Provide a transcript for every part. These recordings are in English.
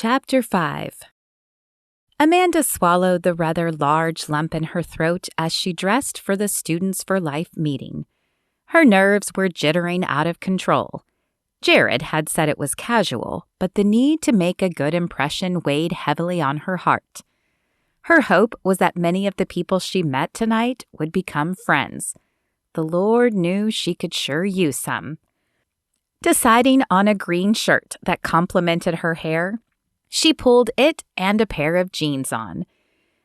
Chapter 5. Amanda swallowed the rather large lump in her throat as she dressed for the Students for Life meeting. Her nerves were jittering out of control. Jared had said it was casual, but the need to make a good impression weighed heavily on her heart. Her hope was that many of the people she met tonight would become friends. The Lord knew she could sure use some. Deciding on a green shirt that complemented her hair, she pulled it and a pair of jeans on.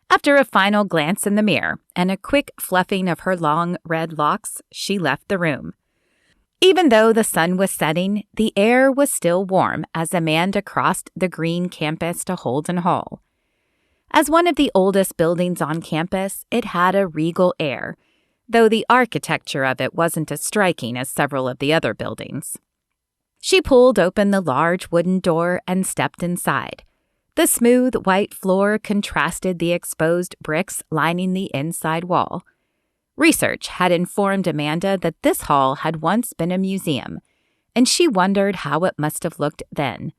After a final glance in the mirror and a quick fluffing of her long red locks, she left the room. Even though the sun was setting, the air was still warm as Amanda crossed the green campus to Holden Hall. As one of the oldest buildings on campus, it had a regal air, though the architecture of it wasn't as striking as several of the other buildings. She pulled open the large wooden door and stepped inside. The smooth white floor contrasted the exposed bricks lining the inside wall. Research had informed Amanda that this hall had once been a museum, and she wondered how it must have looked then.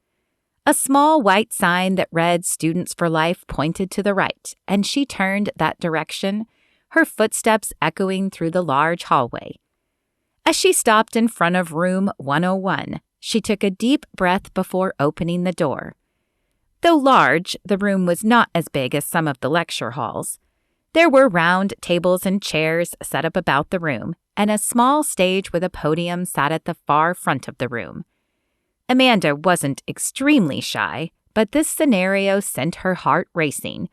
A small white sign that read Students for Life pointed to the right, and she turned that direction, her footsteps echoing through the large hallway. As she stopped in front of room 101, she took a deep breath before opening the door. Though large, the room was not as big as some of the lecture halls. There were round tables and chairs set up about the room, and a small stage with a podium sat at the far front of the room. Amanda wasn't extremely shy, but this scenario sent her heart racing.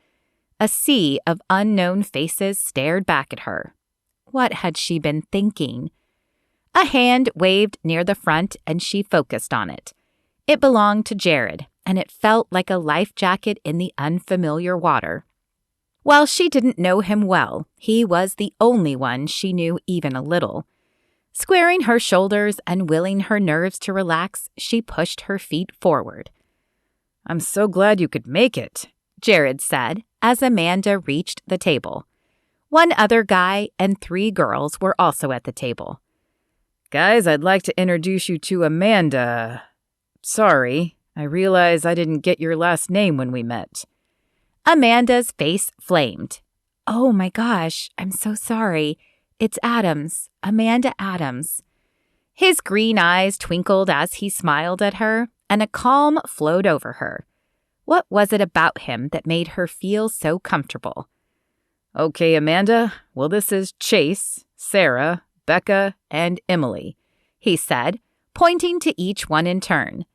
A sea of unknown faces stared back at her. What had she been thinking? A hand waved near the front, and she focused on it. It belonged to Jared, and it felt like a life jacket in the unfamiliar water. While she didn't know him well, he was the only one she knew even a little. Squaring her shoulders and willing her nerves to relax, she pushed her feet forward. "I'm so glad you could make it," Jared said as Amanda reached the table. One other guy and 3 girls were also at the table. "Guys, I'd like to introduce you to Amanda. Sorry, I realize I didn't get your last name when we met." Amanda's face flamed. "Oh my gosh, I'm so sorry. It's Adams, Amanda Adams." His green eyes twinkled as he smiled at her, and a calm flowed over her. What was it about him that made her feel so comfortable? "Okay, Amanda, well, this is Chase, Sarah, Becca, and Emily," he said, pointing to each one in turn.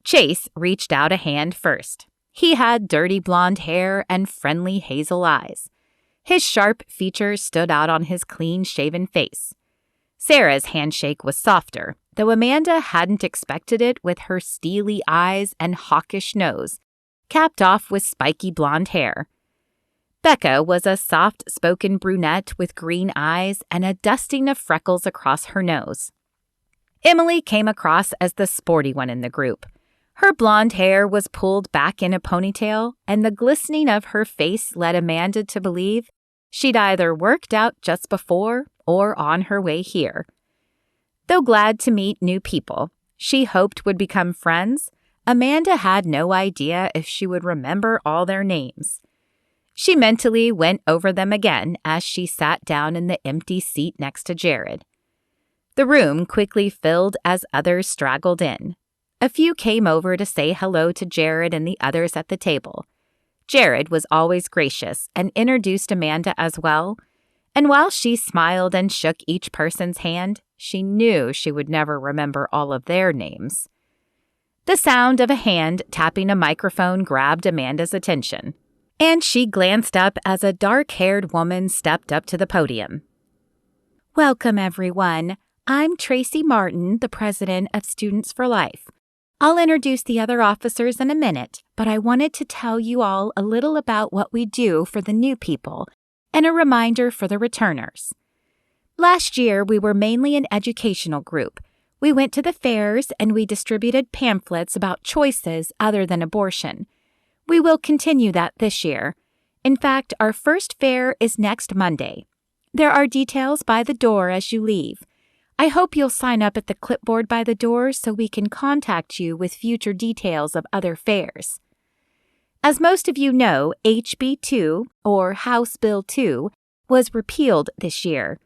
Chase reached out a hand first. He had dirty blonde hair and friendly hazel eyes. His sharp features stood out on his clean-shaven face. Sarah's handshake was softer, though Amanda hadn't expected it with her steely eyes and hawkish nose, capped off with spiky blonde hair. Becca was a soft-spoken brunette with green eyes and a dusting of freckles across her nose. Emily came across as the sporty one in the group. Her blonde hair was pulled back in a ponytail, and the glistening of her face led Amanda to believe she'd either worked out just before or on her way here. Though glad to meet new people she hoped would become friends, Amanda had no idea if she would remember all their names. She mentally went over them again as she sat down in the empty seat next to Jared. The room quickly filled as others straggled in. A few came over to say hello to Jared and the others at the table. Jared was always gracious and introduced Amanda as well, and while she smiled and shook each person's hand, she knew she would never remember all of their names. The sound of a hand tapping a microphone grabbed Amanda's attention, and she glanced up as a dark-haired woman stepped up to the podium. "Welcome, everyone. I'm Tracy Martin, the president of Students for Life. I'll introduce the other officers in a minute, but I wanted to tell you all a little about what we do for the new people and a reminder for the returners. Last year, we were mainly an educational group. We went to the fairs and we distributed pamphlets about choices other than abortion. We will continue that this year. In fact, our first fair is next Monday. There are details by the door as you leave. I hope you'll sign up at the clipboard by the door so we can contact you with future details of other fairs." As most of you know, HB 2, or House Bill 2, was repealed this year.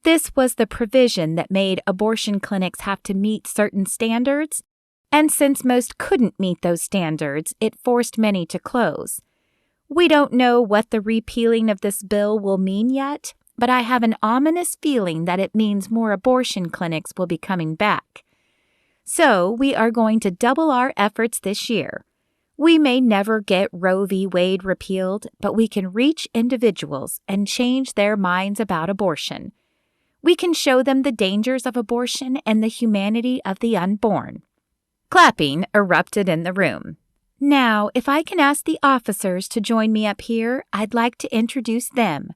This was the provision that made abortion clinics have to meet certain standards, and since most couldn't meet those standards, it forced many to close. We don't know what the repealing of this bill will mean yet, but I have an ominous feeling that it means more abortion clinics will be coming back. So we are going to double our efforts this year. We may never get Roe v. Wade repealed, but we can reach individuals and change their minds about abortion. We can show them the dangers of abortion and the humanity of the unborn. Clapping erupted in the room. Now, if I can ask the officers to join me up here, I'd like to introduce them.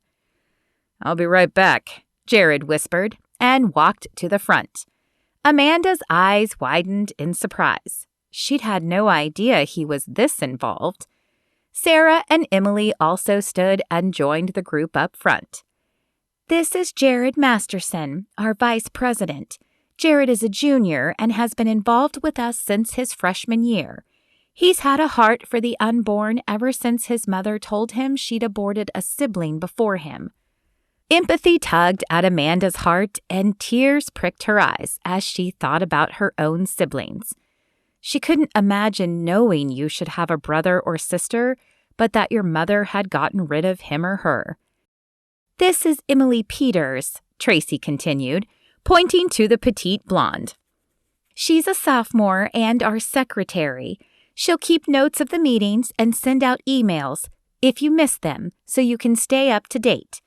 I'll be right back, Jared whispered and walked to the front. Amanda's eyes widened in surprise. She'd had no idea he was this involved. Sarah and Emily also stood and joined the group up front. This is Jared Masterson, our vice president. Jared is a junior and has been involved with us since his freshman year. He's had a heart for the unborn ever since his mother told him she'd aborted a sibling before him. Empathy tugged at Amanda's heart and tears pricked her eyes as she thought about her own siblings. She couldn't imagine knowing you should have a brother or sister, but that your mother had gotten rid of him or her. This is Emily Peters, Tracy continued, pointing to the petite blonde. She's a sophomore and our secretary. She'll keep notes of the meetings and send out emails if you miss them so you can stay up to date.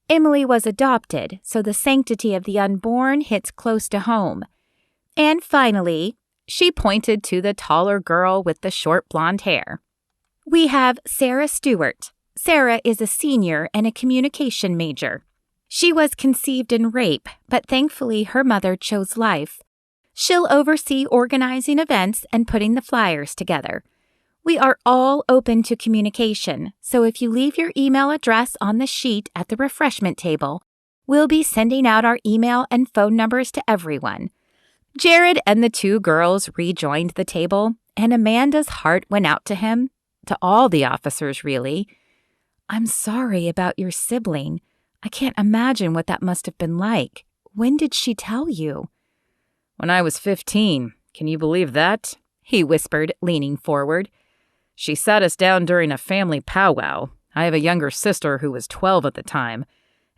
Emily was adopted, so the sanctity of the unborn hits close to home. And finally, she pointed to the taller girl with the short blonde hair. We have Sarah Stewart. Sarah is a senior and a communication major. She was conceived in rape, but thankfully her mother chose life. She'll oversee organizing events and putting the flyers together. We are all open to communication, so if you leave your email address on the sheet at the refreshment table, we'll be sending out our email and phone numbers to everyone. Jared and the two girls rejoined the table, and Amanda's heart went out to him, to all the officers, really. I'm sorry about your sibling. I can't imagine what that must have been like. When did she tell you? When I was 15. Can you believe that? He whispered, leaning forward. She sat us down during a family powwow. I have a younger sister who was 12 at the time,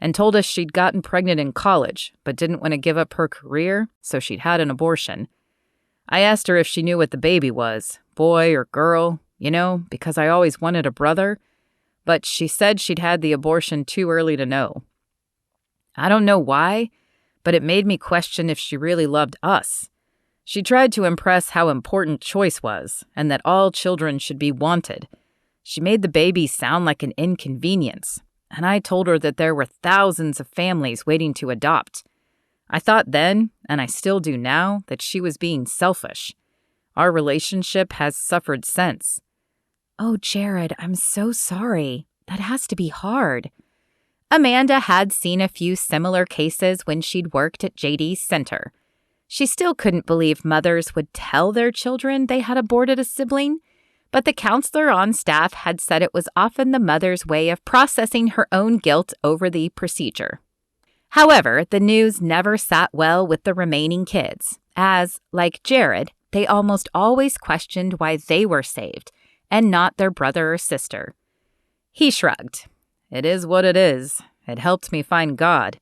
and told us she'd gotten pregnant in college, but didn't want to give up her career, so she'd had an abortion. I asked her if she knew what the baby was, boy or girl, because I always wanted a brother, but she said she'd had the abortion too early to know. I don't know why, but it made me question if she really loved us. She tried to impress how important choice was, and that all children should be wanted. She made the baby sound like an inconvenience, and I told her that there were thousands of families waiting to adopt. I thought then, and I still do now, that she was being selfish. Our relationship has suffered since. Oh, Jared, I'm so sorry. That has to be hard. Amanda had seen a few similar cases when she'd worked at JD's center. She still couldn't believe mothers would tell their children they had aborted a sibling, but the counselor on staff had said it was often the mother's way of processing her own guilt over the procedure. However, the news never sat well with the remaining kids, as, like Jared, they almost always questioned why they were saved, and not their brother or sister. He shrugged. It is what it is. It helped me find God.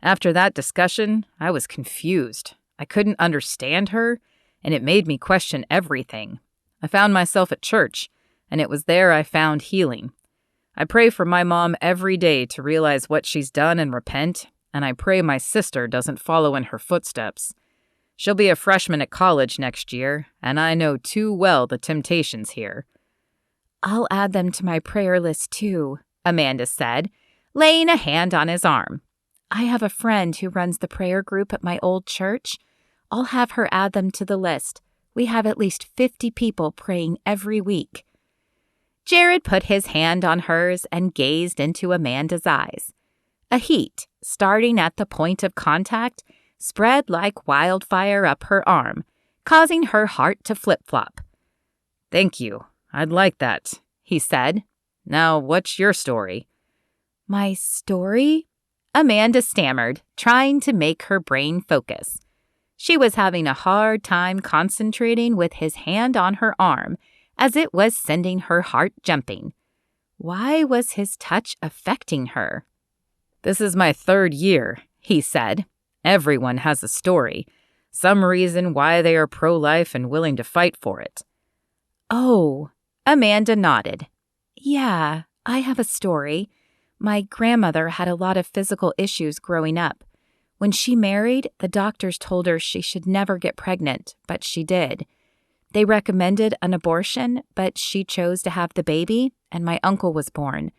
After that discussion, I was confused. I couldn't understand her, and it made me question everything. I found myself at church, and it was there I found healing. I pray for my mom every day to realize what she's done and repent, and I pray my sister doesn't follow in her footsteps. She'll be a freshman at college next year, and I know too well the temptations here. I'll add them to my prayer list too, Amanda said, laying a hand on his arm. I have a friend who runs the prayer group at my old church. I'll have her add them to the list. We have at least 50 people praying every week. Jared put his hand on hers and gazed into Amanda's eyes. A heat, starting at the point of contact, spread like wildfire up her arm, causing her heart to flip-flop. Thank you. I'd like that, he said. Now, what's your story? My story? Amanda stammered, trying to make her brain focus. She was having a hard time concentrating with his hand on her arm, as it was sending her heart jumping. Why was his touch affecting her? This is my 3rd year, he said. Everyone has a story, some reason why they are pro-life and willing to fight for it. Oh, Amanda nodded. Yeah, I have a story. My grandmother had a lot of physical issues growing up. When she married, the doctors told her she should never get pregnant, but she did. They recommended an abortion, but she chose to have the baby, and my uncle was born.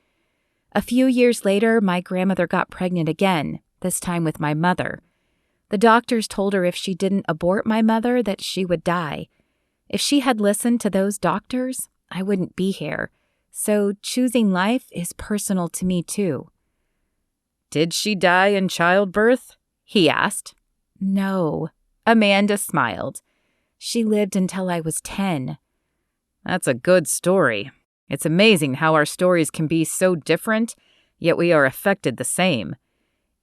A few years later, my grandmother got pregnant again, this time with my mother. The doctors told her if she didn't abort my mother, that she would die. If she had listened to those doctors, I wouldn't be here. So choosing life is personal to me, too. Did she die in childbirth? He asked. No. Amanda smiled. She lived until I was 10. That's a good story. It's amazing how our stories can be so different, yet we are affected the same.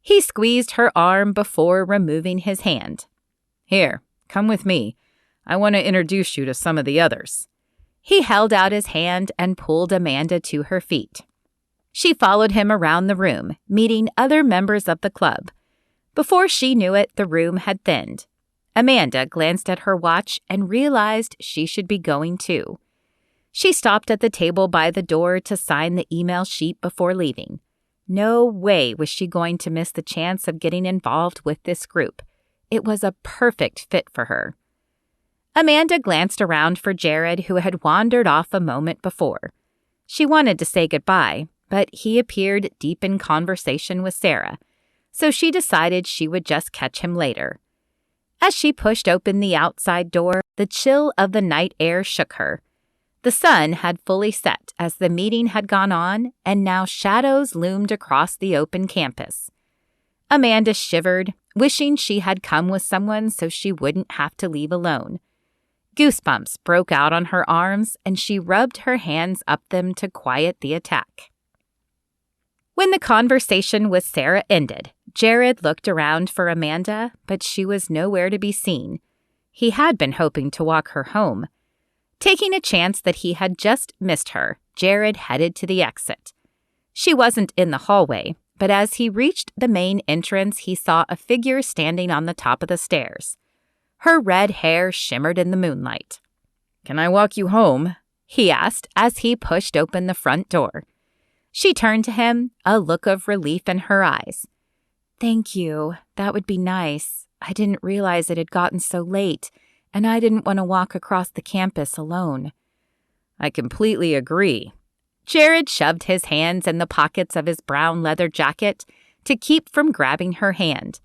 He squeezed her arm before removing his hand. Here, come with me. I want to introduce you to some of the others. He held out his hand and pulled Amanda to her feet. She followed him around the room, meeting other members of the club. Before she knew it, the room had thinned. Amanda glanced at her watch and realized she should be going too. She stopped at the table by the door to sign the email sheet before leaving. No way was she going to miss the chance of getting involved with this group. It was a perfect fit for her. Amanda glanced around for Jared, who had wandered off a moment before. She wanted to say goodbye, but he appeared deep in conversation with Sarah, so she decided she would just catch him later. As she pushed open the outside door, the chill of the night air shook her. The sun had fully set as the meeting had gone on, and now shadows loomed across the open campus. Amanda shivered, wishing she had come with someone so she wouldn't have to leave alone. Goosebumps broke out on her arms, and she rubbed her hands up them to quiet the attack. When the conversation with Sarah ended, Jared looked around for Amanda, but she was nowhere to be seen. He had been hoping to walk her home. Taking a chance that he had just missed her, Jared headed to the exit. She wasn't in the hallway, but as he reached the main entrance, he saw a figure standing on the top of the stairs. Her red hair shimmered in the moonlight. "Can I walk you home?" he asked as he pushed open the front door. She turned to him, a look of relief in her eyes. "Thank you. That would be nice. I didn't realize it had gotten so late, and I didn't want to walk across the campus alone." "I completely agree." Jared shoved his hands in the pockets of his brown leather jacket to keep from grabbing her hand.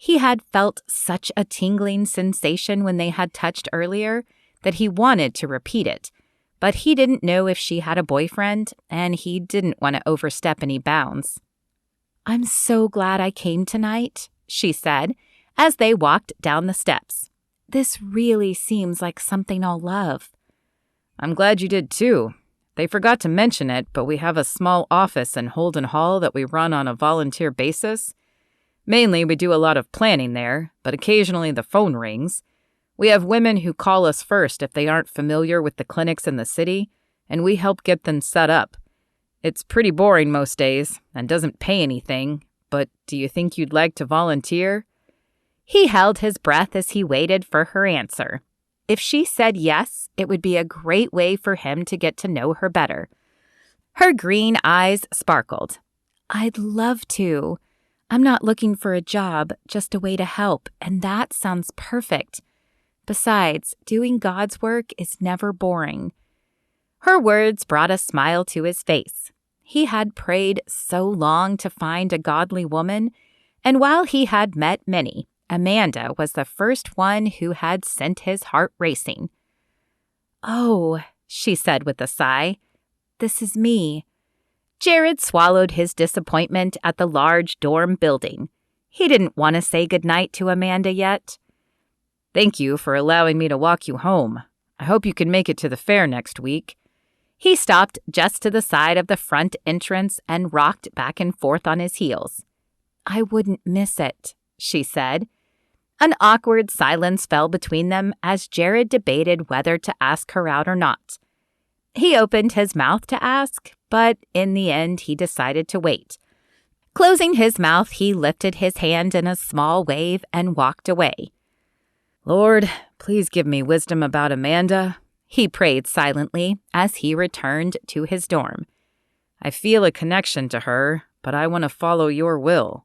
He had felt such a tingling sensation when they had touched earlier that he wanted to repeat it, but he didn't know if she had a boyfriend, and he didn't want to overstep any bounds. "I'm so glad I came tonight," she said, as they walked down the steps. "This really seems like something I'll love." "I'm glad you did too. They forgot to mention it, but we have a small office in Holden Hall that we run on a volunteer basis. Mainly, we do a lot of planning there, but occasionally the phone rings. We have women who call us first if they aren't familiar with the clinics in the city, and we help get them set up. It's pretty boring most days and doesn't pay anything, but do you think you'd like to volunteer?" He held his breath as he waited for her answer. If she said yes, it would be a great way for him to get to know her better. Her green eyes sparkled. "I'd love to. I'm not looking for a job, just a way to help, and that sounds perfect. Besides, doing God's work is never boring." Her words brought a smile to his face. He had prayed so long to find a godly woman, and while he had met many, Amanda was the first one who had sent his heart racing. "Oh," she said with a sigh, "this is me." Jared swallowed his disappointment at the large dorm building. He didn't want to say goodnight to Amanda yet. "Thank you for allowing me to walk you home. I hope you can make it to the fair next week." He stopped just to the side of the front entrance and rocked back and forth on his heels. "I wouldn't miss it," she said. An awkward silence fell between them as Jared debated whether to ask her out or not. He opened his mouth to ask, but in the end he decided to wait. Closing his mouth, he lifted his hand in a small wave and walked away. "Lord, please give me wisdom about Amanda," he prayed silently as he returned to his dorm. "I feel a connection to her, but I want to follow your will."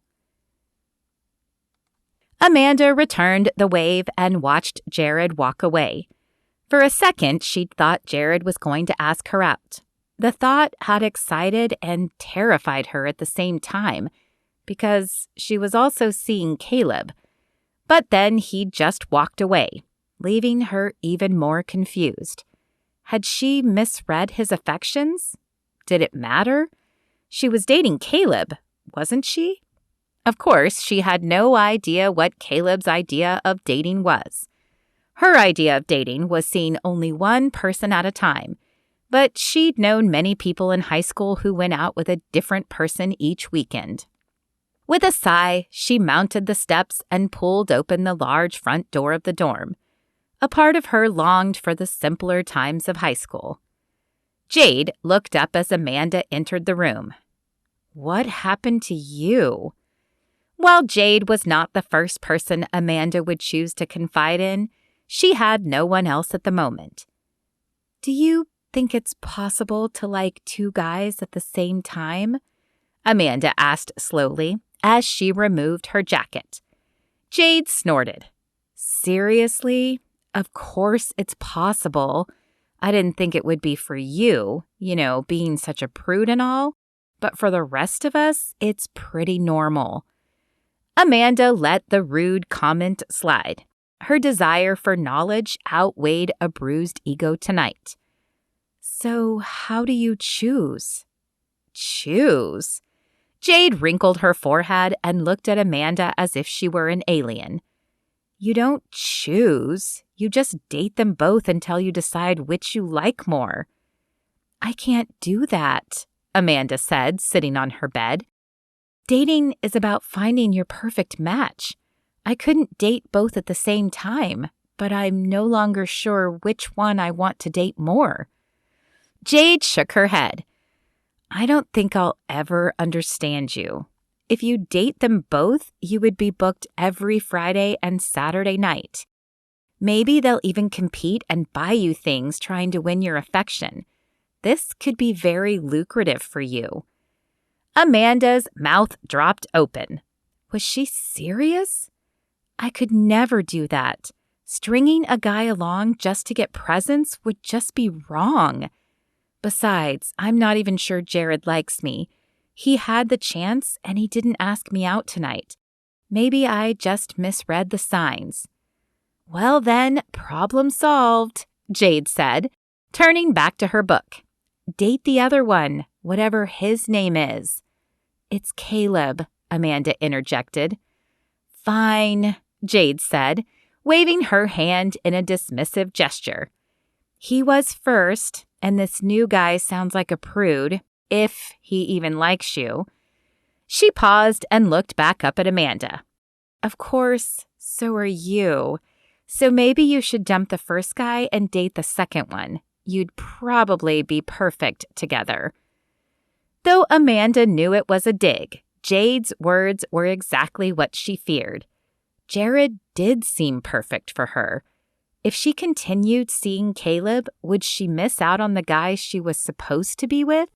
Amanda returned the wave and watched Jared walk away. For a second, she'd thought Jared was going to ask her out. The thought had excited and terrified her at the same time, because she was also seeing Caleb. But then he just walked away, leaving her even more confused. Had she misread his affections? Did it matter? She was dating Caleb, wasn't she? Of course, she had no idea what Caleb's idea of dating was. Her idea of dating was seeing only one person at a time, but she'd known many people in high school who went out with a different person each weekend. With a sigh, she mounted the steps and pulled open the large front door of the dorm. A part of her longed for the simpler times of high school. Jade looked up as Amanda entered the room. "What happened to you?" While Jade was not the first person Amanda would choose to confide in, she had no one else at the moment. "Do you think it's possible to like two guys at the same time?" Amanda asked slowly as she removed her jacket. Jade snorted. "Seriously? Of course it's possible. I didn't think it would be for you, being such a prude and all, but for the rest of us, it's pretty normal." Amanda let the rude comment slide. Her desire for knowledge outweighed a bruised ego tonight. "So how do you choose?" "Choose?" Jade wrinkled her forehead and looked at Amanda as if she were an alien. "You don't choose. You just date them both until you decide which you like more." "I can't do that," Amanda said, sitting on her bed. "Dating is about finding your perfect match. I couldn't date both at the same time, but I'm no longer sure which one I want to date more." Jade shook her head. "I don't think I'll ever understand you. If you date them both, you would be booked every Friday and Saturday night. Maybe they'll even compete and buy you things trying to win your affection. This could be very lucrative for you." Amanda's mouth dropped open. Was she serious? I could never do that. Stringing a guy along just to get presents would just be wrong. Besides, I'm not even sure Jared likes me. He had the chance and he didn't ask me out tonight. Maybe I just misread the signs. "Well then, problem solved," Jade said, turning back to her book. "Date the other one, whatever his name is." "It's Caleb," Amanda interjected. "Fine," Jade said, waving her hand in a dismissive gesture. "He was first, and this new guy sounds like a prude, if he even likes you." She paused and looked back up at Amanda. "Of course, so are you. So maybe you should dump the first guy and date the second one. You'd probably be perfect together." Though Amanda knew it was a dig, Jade's words were exactly what she feared. Jared did seem perfect for her. If she continued seeing Caleb, would she miss out on the guy she was supposed to be with?